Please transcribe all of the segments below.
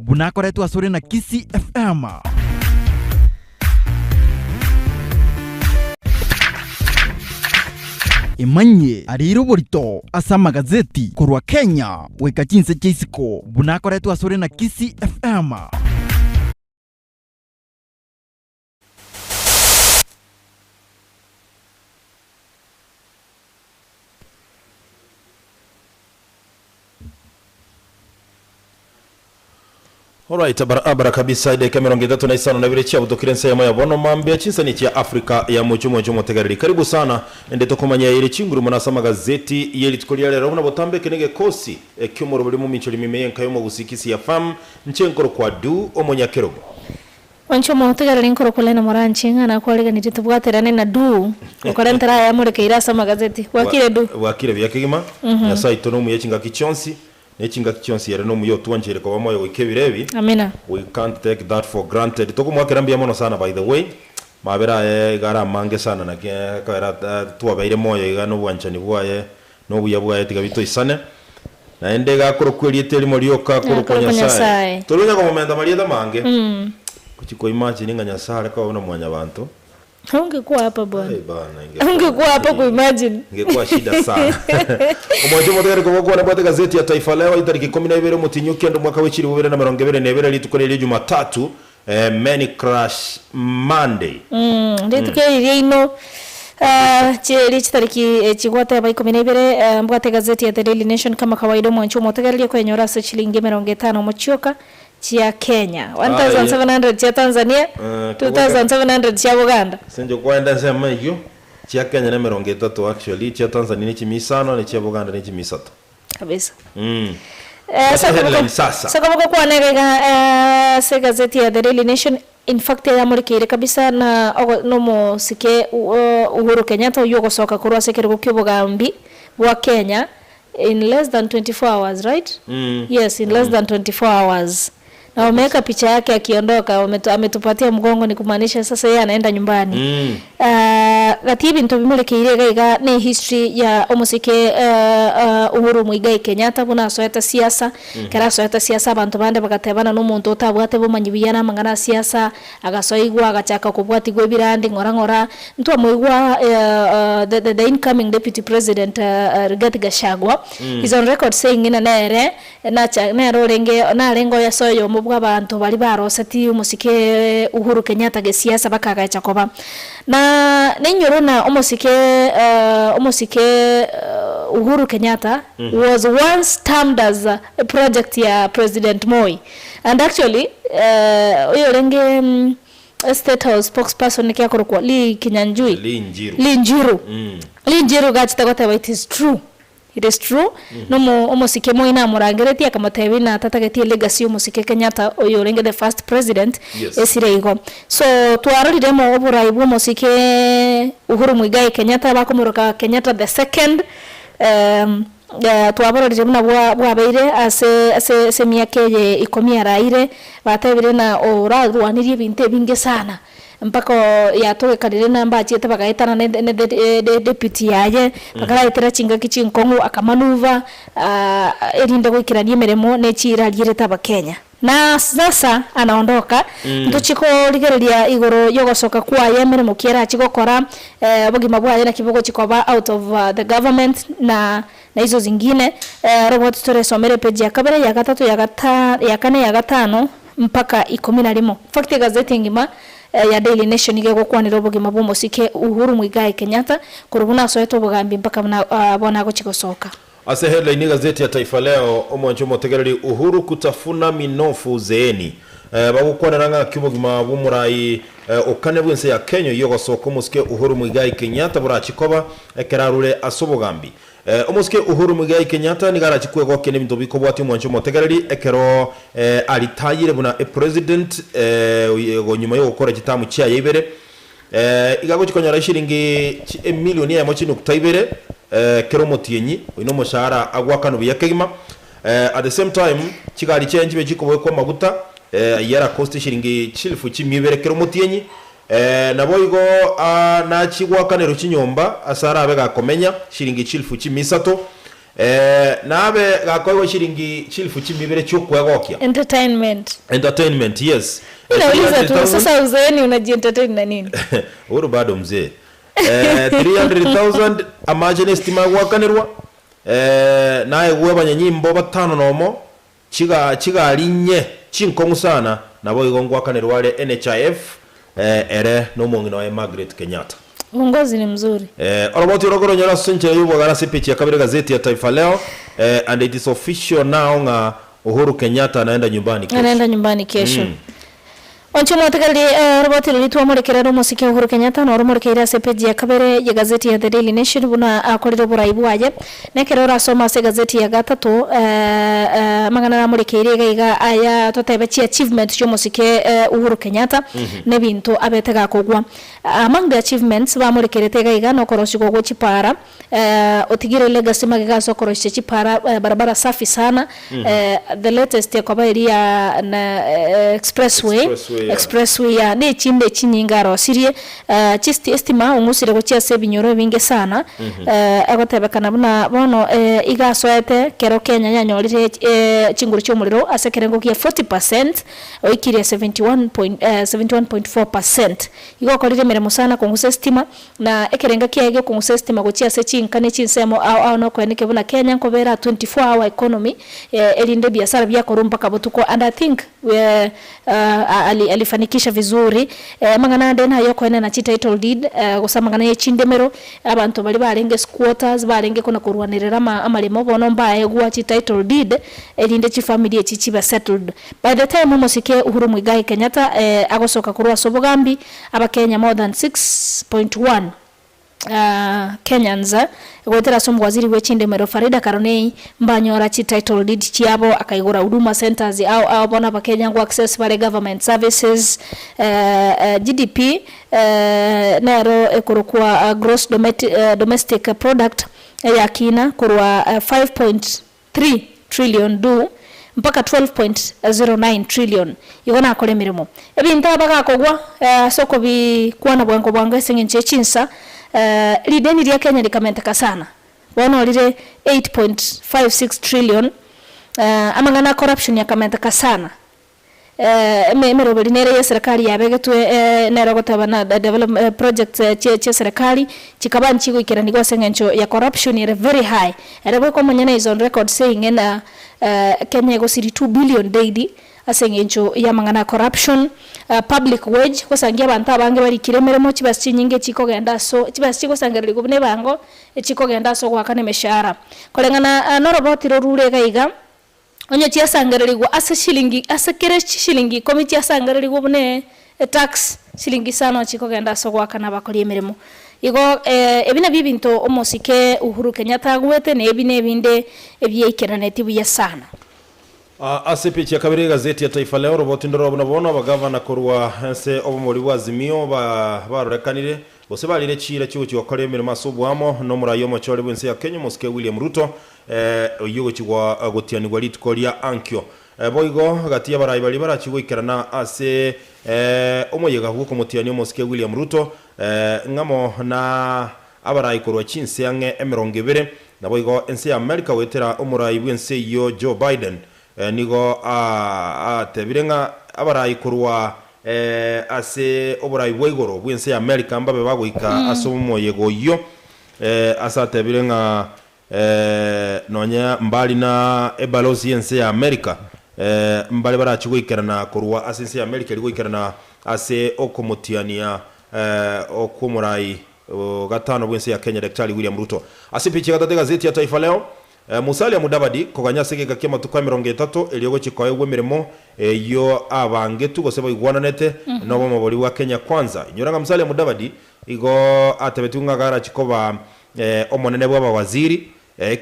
bunakoretwo asore na Kisii FM. Imanye ariro borito asa magazeti kurwa Kenya weka chinse chisiko bunakoretwo asore na Kisii FM. Alright, abara kabisa ide kamera ngedatu na isano na vile chia butokirensa ya moya bono mambia chinsa ni chia Afrika ya mojumo tegariri. Karibu sana ende tokomanya yele chinguru manasa magazeti yele tukolia lera una botambe kenege kosi kyomoro buli mu micholi mimeye nkayomo busikisi ya fam nchenkoro kwa du omonya kerogo. Wancho tegariri nkoro kule na moranchinga na kwa lega nititubwaterane na du ukarentera ya mureke irasa magazeti wakire du wakire byakigima yasa itonomu yachinga kichonsi nechinga kichonsi yare no muyo tuanjere kwa moyo wikebirebi. Amina. We can't take that for granted. Toko mwakerambia mono sana by the way. Mabera gara mange sana na kaera tuwabaire moyo igano bwanchani bwaye no buyabuga tiga bito isane. Na endega korokweli eteli molioka korokonya sai. Tolunya kwa momenta marieta mange. Kuchiko imagine nga nyasare kwa una mwanya bantu. Ungekuwa hapa bwana. Ungekuwa hapa kuimagine. Ingekuwa shida sana. Umoja moteri kwa na gazeti ya Taifa Leo itariki 12 Mutinyuki ndo mwaka w'ikiri 2022 litukorera Jumatatu Many Crash Monday. Litukorera ino chiri chitariki chigwata ya 12 mbwate gazeti ya The Daily Nation kama kawaida mwancho motegalia kwa nyora sa shilingi 50 mochoka chia Kenya 1700 chia Tanzania 2700 chia Uganda. Senjo kwenda sema hiyo chia Kenya na 300 actually chia Tanzania ni 500 na chia Uganda ni 300 kabisa. Sasa kama kwa nega se gazeti ya The Daily Nation in fact ya murikire kabisa na nomo sike Uhuru Kenyatta yuko soka kurwa sekere kukibugambi wa Kenya in less than 24 hours, right? Yes, in less than 24 hours. Na wameweka picha yake akiondoka, ametupatia mgongo ni kumaanisha sasa yeye anaenda nyumbani. Gatibi ntobimuleke irega ni history ya omusike Uhuru Muigai Kenyatta buna soeta siasa, kara soeta siasa abantu bande bagatebana n'umuntu utabwate bumanyibiyana mangana siasa, agasoigwa agachaka kubwati gwe birandi ngora ntwa muigwa the incoming deputy president Rigathi Gachagua is on record saying ina nere na rorenge na rengo ya soyo mubwa abantu bali barosati umusike Uhuru Kenyatta ge siasa bakagacha koba na ninyorona umusike Uhuru Kenyatta was once termed as a project ya President Moi, and actually renge State House spokesperson kyakoro kwa Lee Kinyanjui Linjiru gachitagota it is true. It is true. No omusike moina murangereti akamutebi na tatagetie legacy omusike Kenyatta oyo renge the first president. Yes. Esirego. So twarorire mo oburaibu omusike Uhuru Muigai Kenyatta bakomuruka Kenyatta the second twabororire muna bwabeire ase miaka ye 10 araire batebire na orarwanirie binte binge sana mpaka yatoke kadire namba achiete bagaitana ne deputy yaye bakaraitira chinga kichinkongu akamanuva erinde gwikirania meremo ne chira lireta bakenya na sasa anaondoka ntuchiko ligereria igoro yogosoka kwa yemere mukiera achigokora bugima bwaye na kibogo chikoba out of the government na hizo zingine robot story somere page ya kabere ya gatatu ya kane ya gatano mpaka 11 fact gazeti ngima ya Daily Nation igego kwanira bugima bw'omusike Uhuru Muigai Kenyatta kurubuna soeto bugambi mpaka bona gochigosoka. Ase headline gazeti ya Taifa Leo omwancho motegereri Uhuru kutafuna minofu zeeni bagukwaniranga kibugima bw'umurai okane bwense ya Kenya yogosoka omusike Uhuru Muigai Kenyatta burachikoba ekerarure asobogambi omusike Uhuru Muigai Kenyatta nigara chikwego kene bintu biko bwati mwancho motegereri ekero alitayire buna president nyuma yo gukora gitamu cya yibere igago chikonyara shilingi milioni ya mochinu kutaibere kero motienyi ino mushahara agwakano biyakegima at the same time chigari change bechiko kwa maguta yara cost shilingi chilfu chimibere kero motienyi naboigo na chigwakanero chinyomba asara abega komenya shilingi chilfu chimisato nabe gakoigo shilingi chilfu chimibere chukwegokia entertainment yes. Inauliza tu sasa uzeeni unajientertain na nini? Uru bado mzee. 300,000 amajine estima gwakanirwa naye gwebanya nyimbo batano nomo chiga linye chinkongu sana nabo igongwa kanirwa le NHIF ere no mungino wa Margaret Kenyatta. Uongozi ni mzuri. Oroboti rogoro nyora senche yubo gara sipichi ya kabiri gazeti ya Taifa Leo and it is official now nga Uhuru Kenyatta anaenda nyumbani kesho. Oncho mwatakali roboti lilitua mwelekera rumo sike Uhuru Kenyatta na rumulekera sepeji ya kabere ya gazeti ya The Daily Nation buna akorero buraibu waje nekero rasoma se gazeti ya gatatu magana na mulekere gaiga aya totebechi achievement cyo musike Uhuru Kenyatta ne bintu abetega kogwa among the achievements ba mulekerete gaiga no koroshiko go chipara otigire legacy magiga so koroshe chipara barabara safi sana the latest yakoba area na expressway ya ne chinde chinyingaro sirie chisti estima ungusire gochia sebinyoro binge sana agotebekana buna bono igasoete kero Kenya nyanyorire chinguru cy'umuriro asekerengo kia 40% oikirie 71.4% igokorire meremo sana kungusa estima na ekerenga kiage kungusa estima gochia se chinkane chinsemo au no kweneke buna Kenya nkobera 24 hour economy elinde biashara bya korumpa kabutuko and I think alifanikisha vizuri mangana dena yoko ene na title deed gusamangana yechindemero abantu bali barenge squatters barenge kona kurwanirira amalemo bono mbaye gwa title deed elinde chi family echichiba settled by the time musike Uhuru Muigai Kenyatta agosoka kurwa sobogambi abakenya more than 6.1 Kenyans gwetera somo waziri wechinde mero Farida Karonei mbanyora chi title deed chiabo akaigura huduma centers au bona bakenya ngo access bare government services GDP nero ekurukwa gross domestic product ya kina kurwa 5.3 trillion do mpaka 12.09 trillion igona akole mirimo ebinta baga kogwa soko bi kwana bwango esengenche chinsa lideni lya Kenya likamenteka sana bono lile 8.56 trillion amangana corruption yakamenteka sana emero belinere ya serikali yabegetwe nero gotabana development project che serikali chikabanchi goikiranirwa sengencho ya corruption is very high erebo ko manyana is on record saying na Kenya go 2 billion daily asengencho ya mangana corruption public wage kosangia bantu abange bari kiremeremo kibasi nyinge chikogenda so kibasi kosangerera gubune bango chikogenda so gwakane meshara kolengana no robot rurure gaiga onyo chiasangererigwa asa kere shilingi komiti asangererigwa bune tax shilingi sana chikogenda so gwakana bakori emeremo igo ebina bibinto omosike Uhuru Kenyatta gwete ne ebine binde ebyeikeraneti buya sana. Asepichi ya kabiri gazeti ya Taifa Leo roboti ndoro bonabona bagavana korwa nse obomori bwazimio barorekanire bose balire chire cyo cyokore mirimo asubwamo no murayo mochore bwense ya Kenya Mosque William Ruto oyogo chigwa gotianirwa litkoria ankyo boigo gati ya barayi bali barachigoikerana ase omoyega huko motiani Mosque William Ruto ngamo na abarayi korwa chinse yange emerongevere na boigo ense ya America wetera omurayi bwense yo Joe Biden nigo tebirenga abarayi kurwa ase oburayi bwegoro bwense ya America mbabe bagoika asomo yego yo asa tebirenga nonya mbali na ebalozi yense ya America mbali barachigoikerana kurwa asense ya America ligoikerana ase okomotiania okumurayi gatano bwense ya Kenya Daktari William Ruto asipichi gatete gazeti ya Taifa Leo Musalia Mudavadi koganyasege gakema tukwa 30 eliyogo chikoye mirimo yo abange tugoseba igwananete no bomabori wa Kenya kwanza nyoranga Musalia Mudavadi igo atebetunga gara chikoba omonene bwa waziri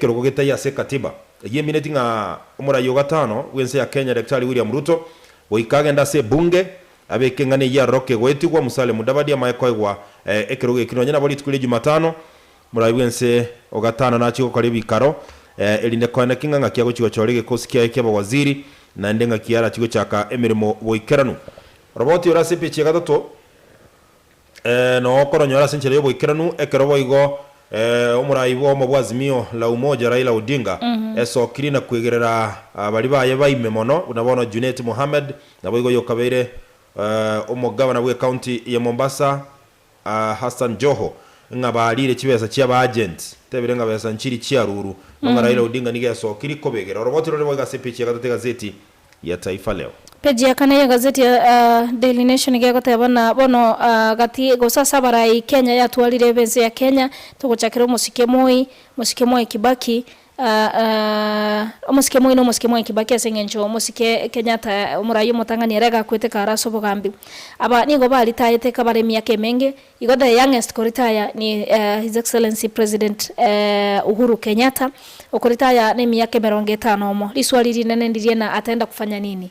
kirogo gitaya se katiba yemineti nga omurayo gatano wense ya Kenya Daktari William Ruto boikagenda se bunge abekengane ya roke gwetigwa Musalia Mudavadi amayekoegwa ekirogo ekinonyana boli tukule Jumatano murayo wense ogatano nachiko kali bikaro elinde kwana kinga kiago chigo chorege kosikia ekeba waziri na ndenga kiara chigo chaka emirimo boikeranu roboti orasipe chiga toto no koronyora senchere boikeranu ekero boigo umurai wo mu Azimio la Umoja Raila Odinga esokiri na kwegerera bari baye baime mono unabona Junet Mohamed nabo igo yokabeire umugabana we county ya Mombasa Hassan Joho ngabalire kibesa kya ba agent tebere ngabesa nchiri kyaruru Raila Odinga nige esokiri kobegera robotiro rebo gasepichi gatega gazeti ya Taifa Leo. Peji ya kana ya gazeti ya Daily Nation igego tebana bono gati gosasa barai Kenya ya twalire benze ya Kenya tugochakira musike moi Kibaki musike moi no musike moi Kibaki asengencho musike Kenyatta umurayo mutangani rega kwete karaso bogambi aba nigo bali tayete kabare miyake menge igo the youngest koritaya ni His Excellency President Uhuru Kenyatta ukoritaya ni miyake 50 mo liswali rinene ndirie na ataenda kufanya nini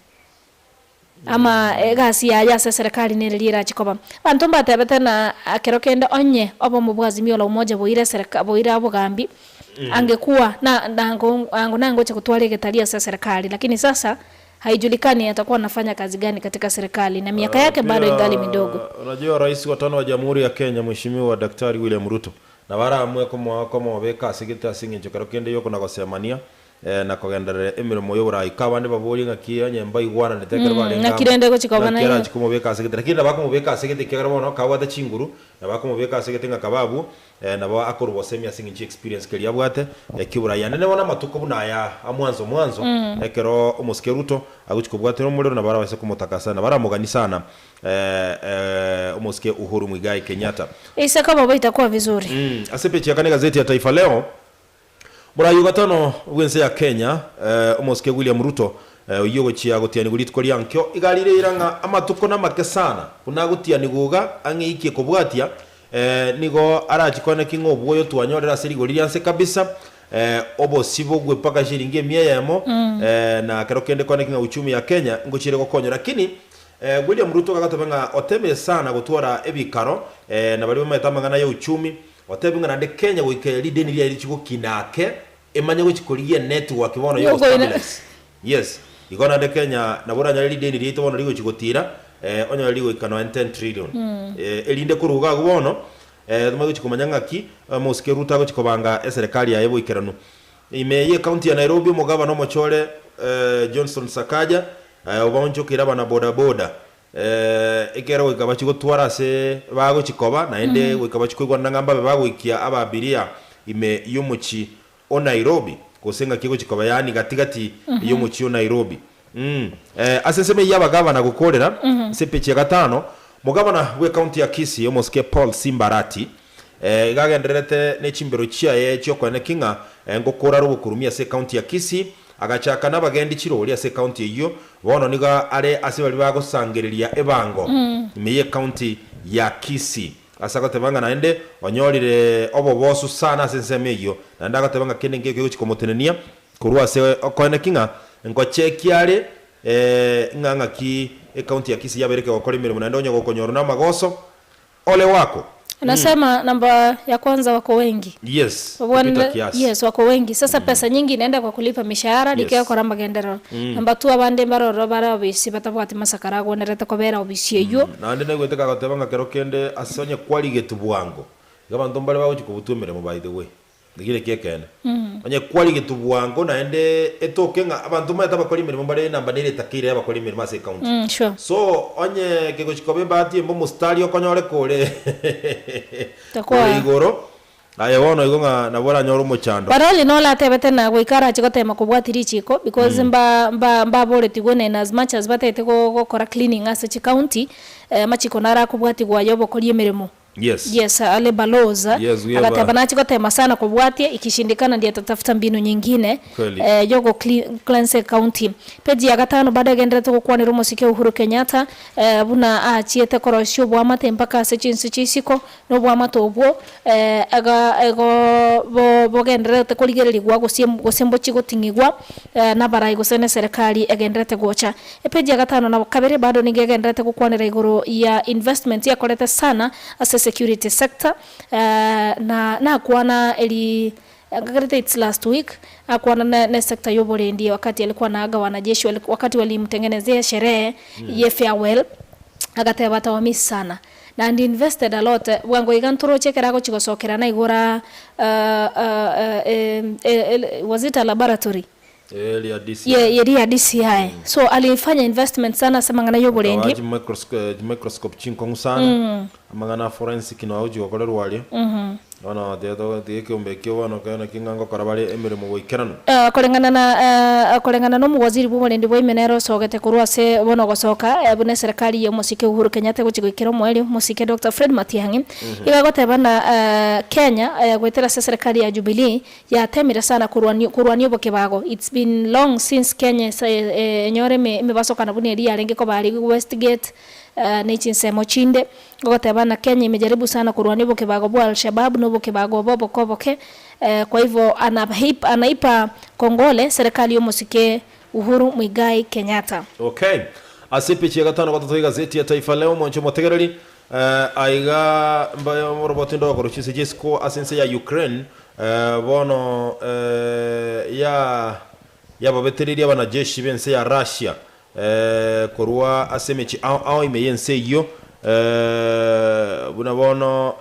ama gasi ya serikali nirira chikoba bantu mbatebete na kerokende onye obo mu Azimio la Umoja boire serikali boire abogambi angekuwa na nango cha kutwale getalia serikali lakini sasa haijulikani atakuwa anafanya kazi gani katika serikali na miaka yake bado ingali midogo. Unajua rais wa 5 wa Jamhuri ya Kenya Mheshimiwa Daktari William Ruto na bara amwe komo beka sigita singe kerokende yoko na kosemania na kogendere emirimo yobura ikabande baburi ngakiya nyemba igwana netekera barenga na kirende go chikobana kira chikumubeka sigite lakini bakumubeka sigite kigara bono kawada chinguru na bakumubeka sigite ngakababu na ba akuru bosemia singi experience kali yabwate kibura yanene bona matuko buna ya amwanzo ekero umuskeruto aguchikubwate umuriro na bara base kumutakasa na bara mugani sana umuske Uhuru Muigai Kenyatta isa kama baita kwa vizuri asepechi ya kanega gazeti ya Taifa Leo. Murayo gatano wense ya Kenya umuske William Ruto uyogo chia gotiani gulitko lyankyo igalire iranga amatuko na make sana kunagutia niguga angiikie kubwatia nigo arachikone kingo bwoyo twanyorera sirigo lyanse kabisa obo sibogwe paka shilingi 100 yamo na kerokende kone kinga uchumi ya Kenya ngochire gokonyo lakini William Ruto kagatabanga oteme sana gutwara ebikaro na bali bametamanga ya uchumi watebinga na Kenya wikeli deni lya lichiko kinake emanye gochikolie network bono yo stabilize yes igona de Kenya na bora nyali deni lito bono ligo chigotira onya ligo ikano 10 trillion elinde kuruga bono tumago chikomanyanga ki muske Ruto go chikobanga serikali ya yebo ikeranu imeye county ya Nairobi mugabano mochole Johnson Sakaja obonjo kiraba na boda ekero wikabachiko twarase bago chikoba na ende wikabachiko kwa ngamba bago ikia ababiria ime yomuchi o Nairobi kusenga kigo chikoba yani gatigati yomuchi o Nairobi aseseme yaba gavana gukorera sepechi ya gatano mugabana we county ya Kisii yomoske Paul Simbarati gagenderete ne chimbero chia cyo kwa nekinga ngokora rubukurumia se county ya Kisii agachaka nabagendi kiroli ase county iyo bono niga are ase bali bagosangereria ebango imeye county ya Kisii asakotebanga naende onyorire obo bosu sana senseme iyo ndakotebanga kende ngeke chikomotenenia kurwa se okone kinga ngochekiare nganga ki county ya Kisii yabereke gokora imirimo na ndonyo gokonyoro na magoso ole wako. Unasema namba ya kwanza wako wengi. Yes. Yes, wako wengi. Sasa pesa nyingi inaenda kwa kulipa mishahara dikeo kwa ramba gendero. Namba 2 abande baroro bara obisi batabwati masakara gonereta kobera obisi eyo. Na ndene gweteka gatebanga kerokende asonye kwali bwango. Gaba ndombale bawo chikubutumire mu by the way. Ndigire kekene. Onye kwali bwango na ende etokenga abantu mata bakora imirimo mbale namba nire takire abakora imirimo ase account. Sure. So onye kego chikobe bati mbo mustari okonyore kore. Takwa igoro aye wono igonga nabora nyoro muchando baroli no la tebete na goikara chigotema kubwatiri chiko because mba bore tigone na as much as batete go kora cleaning as a county machiko nara kubwati gwa yobo kolie mirimo. Yes, ale baloza akatabana chigotema sana kubwatie ikishindikana ndiye tatafuta mbinu nyingine yogo cleanse county. Peji ya gatano baada gendera to kwa ni rumo sike Uhuru Kenyatta buna achiete korosho bwa mate mpaka sechinsi chisiko no bwa mato bwo bo gendera te koligere ligwa gosembo chigotingigwa na barai gosene serikali egendera te gocha. Peji ya gatano na kabere bado ni gendera te kwa ni iguru ya investment ya koleta sana asa security sector na kuana eli it's last week akuana na sector yobore ndiye wakati alikuwa naaga wanajeshi wakati walimtengenezea sherehe ye farewell agateba ta miss sana na and invested a lot wango iganturo chekera go chigosokera na igura was it a laboratory ya DCI so alifanya investment sana semangana yoborendi microscope chinkongu sana amangana forensic no auji gokorerwa wali ona de kiumbe kiwana kana kingango karabali emirimo goikerano kolengana no muwaziri bw'omurendi bw'imenero sogete kurwase bono gosoka bune serikali ya musike Uhuru Kenyatta guchigikira mweli musike Dr. Fred Matiang'i igagotebana Kenya gwetera serikali ya Jubilee ya temira sana kurwani oboke bago. It's been long since Kenya enyore mebasoka na bune ria renge ko bari Westgate Nsemo Chinde gotebana Kenya imejaribu sana kurwani oboke bago bwa Al-Shabaab no boke bago bobo koboke. Kwa hivyo anaipa kongole serikali yo musike Uhuru Muigai Kenyatta. Okay. Asipichi ya gatano kwa gazeti ya Taifa Leo mwancho motegereri aiga mbayo robotindo wa kuruchisi Jesco asense ya Ukraine bono ya babetereri wanajeshi bense ya Russia korwa asemechi au imeyense yo buna bono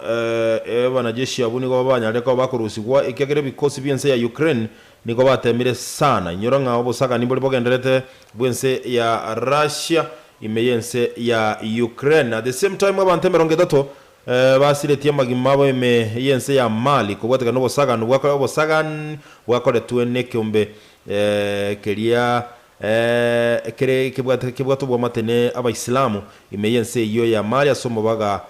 wanajeshi abuni go banyareko bakurusigwa ikagere bikosi byense ya Ukraine niko batemire sana nyoronga obosaka nimbole bogenderete bwense ya Russia imeyense ya Ukraine. At the same time abantu 30 basiretie magimabo imeyense ya Mali kubwateka no bosaka nubwako bosaka bwakore tuene kiumbe keria kere kibwatu bwa matene abaisilamu imeyense iyo ya Mali asomo baga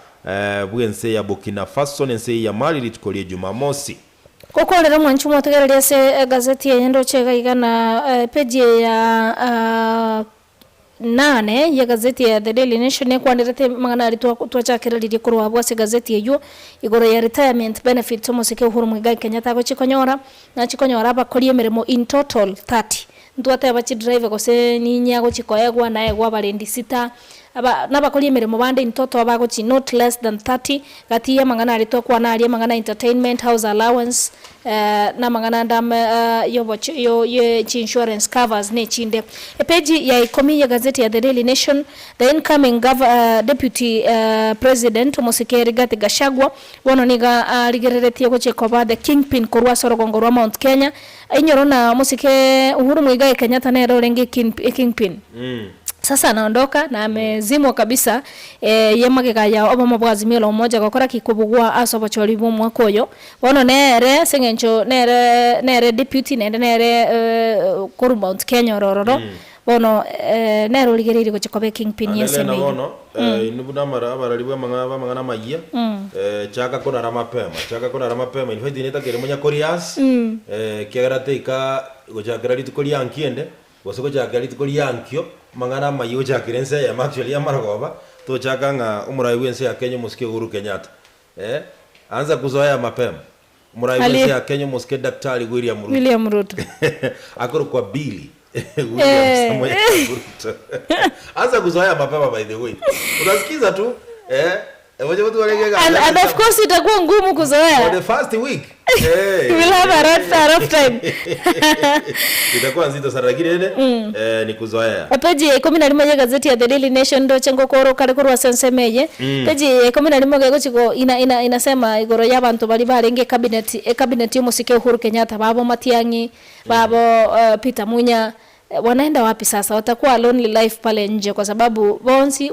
bwense ya Burkina Faso nense ya Mali litukolie Jumamosi. Kokolera mwanchu motegerere se gazeti yendo chega igana page ya 8 ya gazeti ya The Daily Nation kwanderete mangana ari twachakira liri kurwa bwase gazeti yeyo igoro ya retirement benefit musike Uhuru Muigai Kenyatta go chikonyora na chikonyora bakolie mirimo in total 30 ntwate bachi driver gose ninya go chikoyegwa naye gwa barendi sita aba nabakolie mirimo bande in total abago chi not less than 30 gatiye mangana ari twakwa na ari mangana entertainment house allowance na mangana ndam yo ye insurance covers ne chinde page ya 10 ya gazeti ya The Daily Nation. The incoming deputy president Musikeri Rigathi Gachagua wono niga rigereretie go chekoba the kingpin korwa sorogongo rwa Mount Kenya inyorona Musike Uhuru Muigai Kenyatta ne rorengi kingpin sasa anaondoka na amezimwa kabisa yemagega ya obama bwazimio lo moja gukora kikubugwa asobachori bo mwakoyo bono nere sengencho nere deputy nere koru Mount Kenya rororo bono nero ligeriri gochikobe kingpin yeseme bono inubuna mara baralibwa mangana magia chaka kona rama pema in fact ineta kere munya Koreas kiagarate ka gochakira litukoli ankiende gosoko chakira litukoli ankio mangana mayo chakirense ya actually ya maragoba to chakanga umurai wense ya Kenya musike Uhuru Kenyatta anza kuzoea mapema umurai wense ya Kenya musike Daktari William Ruto akoro kwa Billy William Samoei Ruto anza kuzoea mapema by the way unasikiza tu and of course itakuwa ngumu kuzoea for the first week we'll have a rough time itakuwa nzito sana lakini ni kuzoea. Page 11 ya gazeti ya The Daily Nation ndo chengo koro kare kurwa sensemeye page 11 gego chiko inasema igoro y'abantu bari barenge cabinet y'umusike Uhuru Kenyatta babo Matiang'i babo Peter Munya wanaenda wapi sasa? Watakuwa lonely life pale nje kwa sababu bonsi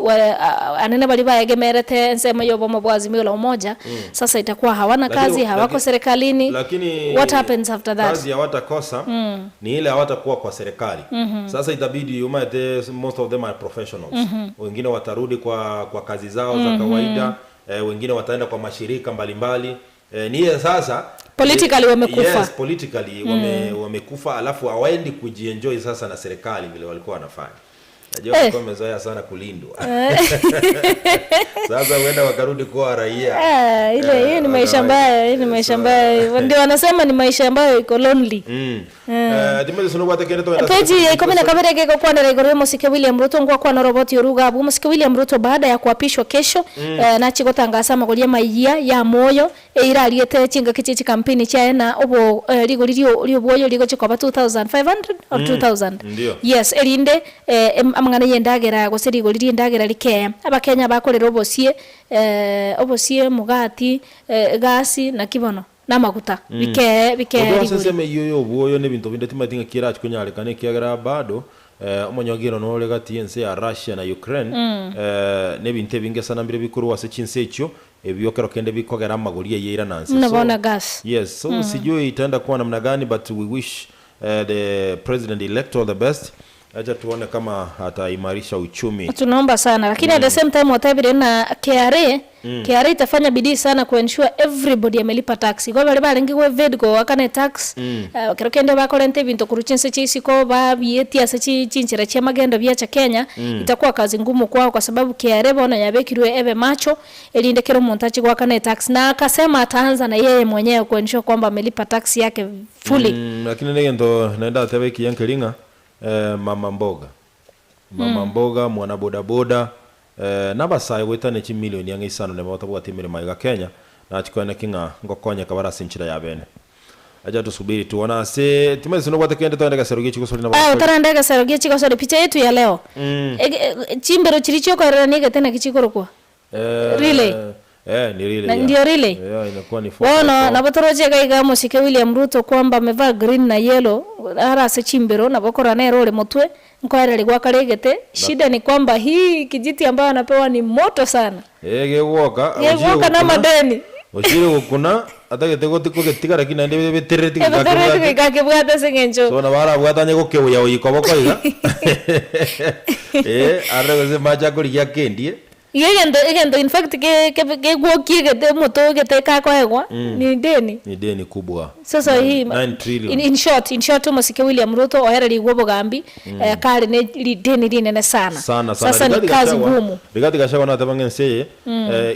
anene bali baegemerete nsema yobo mabwazimio la umoja sasa itakuwa hawana kazi hawako serikalini lakini what happens after that? Kazi hawatakosa ni ile hawatakuwa kwa serikali sasa itabidi most of them are professionals wengine watarudi kwa kazi zao za kawaida wengine wataenda kwa mashirika mbalimbali ni sasa politically wamekufa. Yes, politically wamekufa alafu hawaendi kujienjoy sasa na serikali vile walikuwa wanafanya. Najua kwa mezoea sana kulindwa. Sasa wenda wakarudi kwa raia. Ile ni maisha mbaya, ni maisha mbaya. Ndio wanasema ni maisha ambayo iko lonely. Dimezi sunu wate kene to enda. Peji komena kamera geko kwa ndara igoro Musike William Ruto ngwa kwa na robot yoruga abu Musike William Ruto baada ya kuapishwa kesho na chigotangasa magolia maiyia ya moyo ira aliete chinga kichichi kampeni cha na obo ligo lio boyo ligo chikoba 2500 or 2000. Yes, elinde amangana yendagera goseri goliri endagera like abakenya bakorera obosie mugati gasi na kibono na maguta bike sema iyo boyo ne bintu binde timatinga kira kunyalekane kiagara bado omonyogiro no lega TNC ya Russia na Ukraine ne binte binge sana mbire bikuru wase chinse ekyo ebyokero kende bikogera amaguri yeira nansi nabona gas yes so sijui itaenda kuwa namna gani but we wish the president elect all the best. Acha tuone kama ataimarisha uchumi. Tunaomba sana lakini at the same time watabiri na KRA itafanya bidii sana kuensure everybody amelipa tax. Kwa wale balengi we vedgo wakane tax kirokende bakolente bintu kuruchinse chisiko babieti asachi chinchira cha magendo bya cha Kenya itakuwa kazi ngumu kwao kwa sababu KRA bona yabekirwe ebe macho elindekero montachi kwa wakane tax na akasema ataanza na yeye mwenyewe kuensure kwamba amelipa tax yake fully. Lakini ndio naenda tabeki yankelinga mama mboga mwana boda nabasai wetane chi milioni yange isano ne batabu atimire maiga Kenya na chikwana kinga ngokonya kabara sinchira ya bene aja tusubiri tuona se timezi no batakende twende gaserugi chiko sori na utaranda gaserugi chiko sori picha yetu ya leo chimbero chiricho kwa rani tena kichikoro kwa really ni really ndio really inakuwa ni wana na batoroje gaiga musike William Ruto kwamba amevaa green na yellow ara se chimbero na bokora na role motwe nkoere ligwa karegete shida ni kwamba hii kijiti ambayo anapewa ni moto sana gewoka na madeni oshire kuna atagete gotiko getigara kina ndebe betereti gakebwata sengenjo so na bara bwatanye gokebuya uyikoboko iga arego maja kuri yakendie Yegendo in fact ke gwokie gete moto gete kakwaegwa ni deni kubwa sasa hii 9 trillion in short musike William Ruto ohere ligwo bogambi kale ne deni rinene sana sasa ni kazi ngumu bigati gashaka na tabangense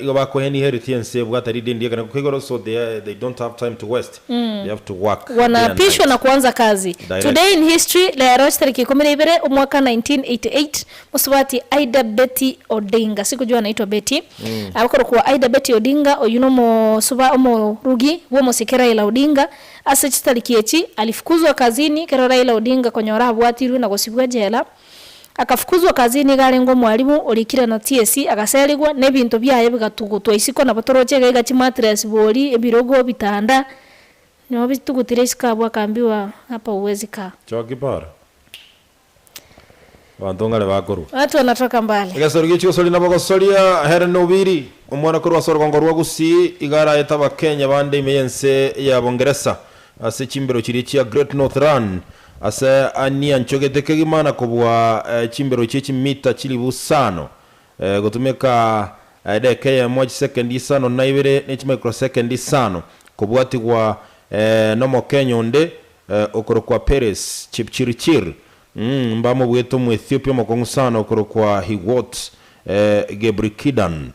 igo bakoheni heritage bwatari deni kana kwigoro so they don't have time to waste they have to work wanapishwa na kuanza kazi today in history la roster kikomere ibere umwaka 1988 musubati Aida Betty Odinga kujua anaitwa Betty abakoro kwa Aida Betty Odinga oyuno mo suba omo rugi wo musikera ila Odinga asachitalikiyechi alifukuzwa kazini kero Raila Odinga konyora abwatiru na gosibwa jela akafukuzwa kazini garengo mwalimu olikira na TSC agaseligwa ne bintu byaye bigatugutwa isiko na batoroche gaiga chimatres boli ebirogo bitanda no bitugutire isikabwa kambiwa hapa uwezi ka chokipara Wantongale bakuru. Watu wanatoka mbali. Igasorugi chiko soli nabagosolia here nobiri umwana kuru wasorwa ngorwa gusi igara etaba Kenya bande imeyense ya Bongereza ase chimbero chirichi ya Great North Run ase ania nchogete gimana kubwa chimbero chichi mita chili busano gutumeka deke ya 1 second isano na ibere ni microsecond isano kubwati kwa nomo Kenya onde okoro kwa Peres Chipchirchir mbamo bweto mu Ethiopia mokongusana okoro kwa Hiwot Gebrikidan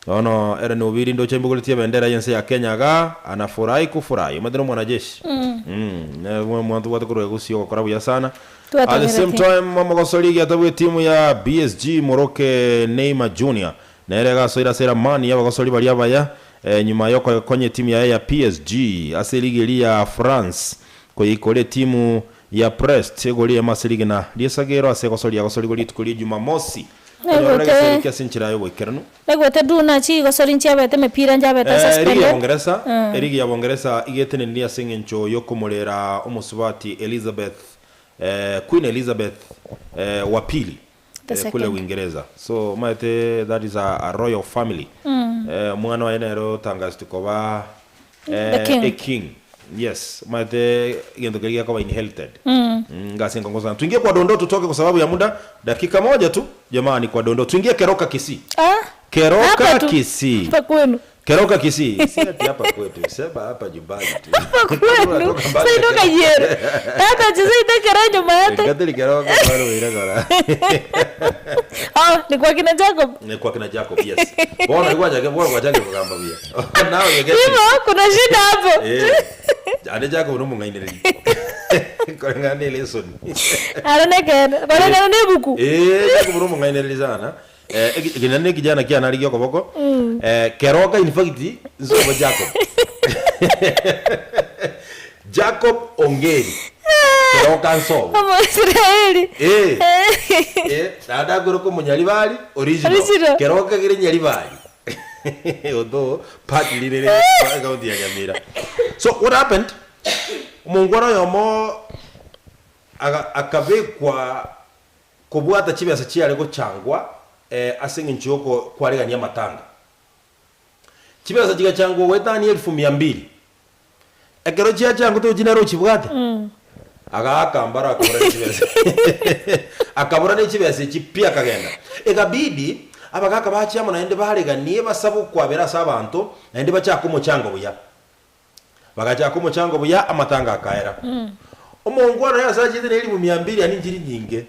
ono era no biri ndo chembo kulitia bendera yense ya Kenya ga anafurahi kufurahi madero mwanajeshi mwantu watu kuro gusio kwa karabu ya sana at the same time mama gosoligi atabu timu ya BSG Moroke Neymar Junior na erega soira sera mani ya gosoli bali abaya nyuma yoko konye timu ya PSG aseligi ya France ko ikole timu ya Brest goli ya masiligi na liesagero asegosoli ya gosoli goli tukuli Jumamosi Nega sinchira yo wekerano. Nego teduna chi gosoli nchiabete mepira njabete suspended. Erigi ya Bongereza igetene ndia singencho yokomolera omusubati Elizabeth Queen Elizabeth wa pili kule Uingereza. So maite that is a royal family. Mwana wa enero tangazitukoba a king. Yes, maite gendo kelia kwa inherited. Ngasi ngongozana. Tuingie kwa dondo tutoke kwa sababu ya muda. Dakika moja tu. Jamani kwa dondo. Tuingie Keroka Kisii. Keroka Kisii. Hapa kwenu. Keroka Kisii. Si ati hapa kwetu. Sema hapa nyumbani tu. Hapa kwenu. Sasa ndoka yere. Hata chizai takera nyuma hata. Ngateli Keroka bado inaga. Ni kwa kina Jacob. Ni kwa kina Jacob, yes. Bona ni kwa Jacob, bona kwa Jacob kugamba bia. Now you get. Kuna shida hapo. Ade Jacob no munga inere. Kwa ngani lesson. Aronekera. Bana ne buku. Jacob no munga inere sana. Ginane kijana kia naligio koboko. Keroka in fact nzo Jacob. Jacob Ongeri Keroka Nsobo Omo Israeli. Nada goro ko munyalibali original Keroka gire nyalibali odo party lile kaunti ya Nyamira. So what happened? Mungwana yomo akabekwa kubwata chibesa chiale ko changwa asinga nchoko kwaregania matanga. Chibesa chiga changwa wetani 1200. Ekero chia changu to jinero chibwate. Akambara akabura chibesa. Akabura ne chibesa chipia kagenda. Ekabidi abagaka bacyamo naende bareganie basabu kwabera sabantu naende bachako mu chango buya. Bagachako mu chango buya amatanga akaera. Omongwana yasajide neli mu 200 ani njiri nyinge.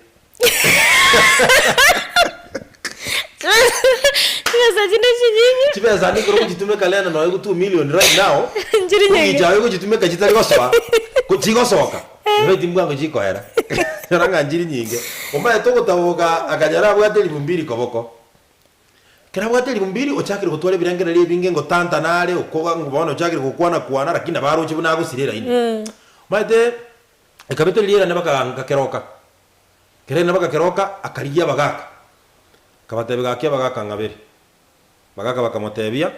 Chibesa ni kuro kujitume kalenda na wego 2 million right now. Njiri nyinge. Kujawe kujitume kajitari goswa. Kuchigosoka. Weti mbwango jikoera. Ranga njiri nyinge. Omaye toko tawoga akajara bwateli 200 koboko. Kera bwateli 200 ochakire gutware birangera ri binge ngo tanta nare ukoga ngo bana ochakire kukwana lakini baruche bunago sirera ine. Maite ekabeto lira nabaka keroka. Kere nabaka keroka akariya bagaka. Kabatebe gakia bagaka ngabere. Bagaka bakamotebia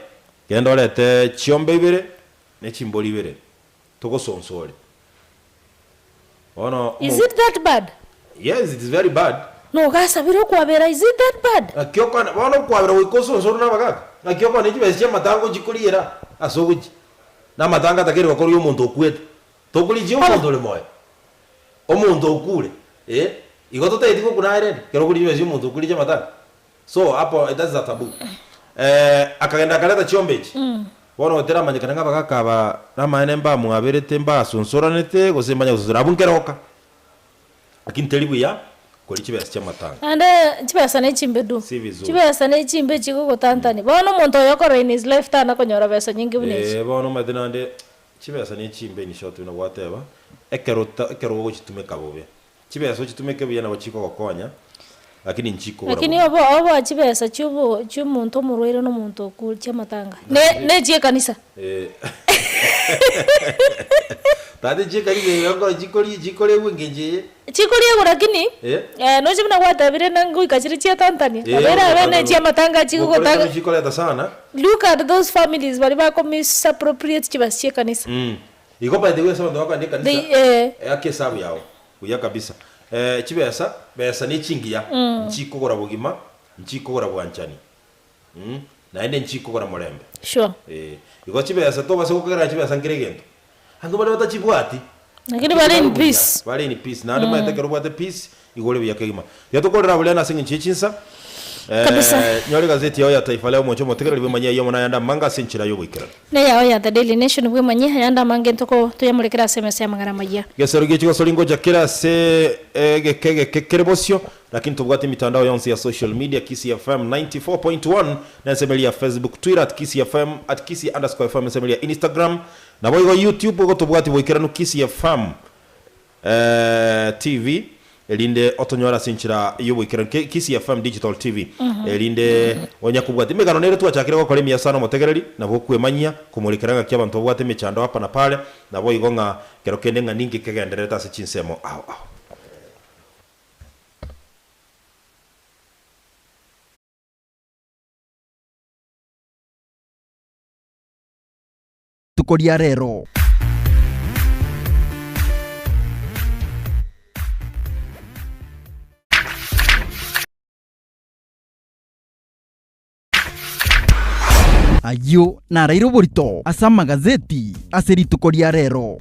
genda olete chiombe ibere ne chimboli ibere. Toko sonsole. Is it that bad? Yes, it is very bad. No, gasa biro kwabera, is it that bad? Akioko bono kwabera wikoso nsoro nabagaka. Akioko ne chibesi matango jikulira asoguji. Na matanga takiri bakoro y'omuntu okwete. Tokuli je omuntu le moyo. Omuntu okule. Igoto te ndiko kunaire. Kero kuli chibesi omuntu okuli matanga. So hapo that's a taboo. Akagenda kaleta chombechi. Bono otera manyikana ngabagaka ba ramaene mba muaberete mba sonsoranete gosembanya gusura bunkeroka. Lakini telibu ya kuri chibesi cha matanga. Ande chibesa ne chimbedu. Chibesa ne chimbe chiko gotantani. Bono muntu yokoro in his lifetime akonyora besa nyingi bunezi. Bono madina ande chibesa ne chimbe ni shot na whatever. Ekero go chitumeka bobe. Chibesa chitumeke buyana bachiko gokonya. Lakini nchiko ora. Lakini obo chibesa cyumuntu murwere no muntu okul chamatanga. Ne je kanisa. Tade je kali yongo jikoli wengeje. Chikoli yego lakini no chimna kwata bire nangu ikachiri chia Tanzania. Abera bene chamatanga chiko kotanga. Chikoli ata sana. Look at those families bali ba misappropriate chibasa chia kanisa. Iko pa dewe sama ndo akandika kanisa. Yake sabu yao. Kuya kabisa. Chibesa besa ni chingia nchikogora bugima nchikogora bwanchani naende nchikogora mulembe sure iko chibesa to base kokera chibesa ngiregendo handu bale batachibwati lakini bale in peace na ndo matekero bwate peace igole byakegima yatokorera bulana singi chichinsa nyori gazeti yao ya Taifa Leo mocho motegera libemanya yo mona yanda manga sinchira yo gwikira ne yao ya The Daily Nation bwemanya yanda manga ntoko tuyamurekera SMS ya magara maya geseruge chiko solingo jakira se kerebosio lakini tubwate mitandao yonse ya social media Kisi FM 94.1 na semelia Facebook Twitter @KisiFM @Kisi_FM semelia Instagram na boyo YouTube go tubwate boikira no Kisi FM TV elinde otonyora sinchira yobwikira Kisi FM Digital TV elinde onyakubwate megano nere twachakire ko kole miya sana motegereri nabo kwemanya kumulikiranga ky'abantu bwate mechando hapa na pale nabo igonga kero kende nga ningi kegendereta se chinsemo tukoria rero ayo narairo borito asa magazeti aseritukoria rero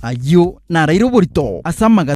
ayo narairo borito asa magazeti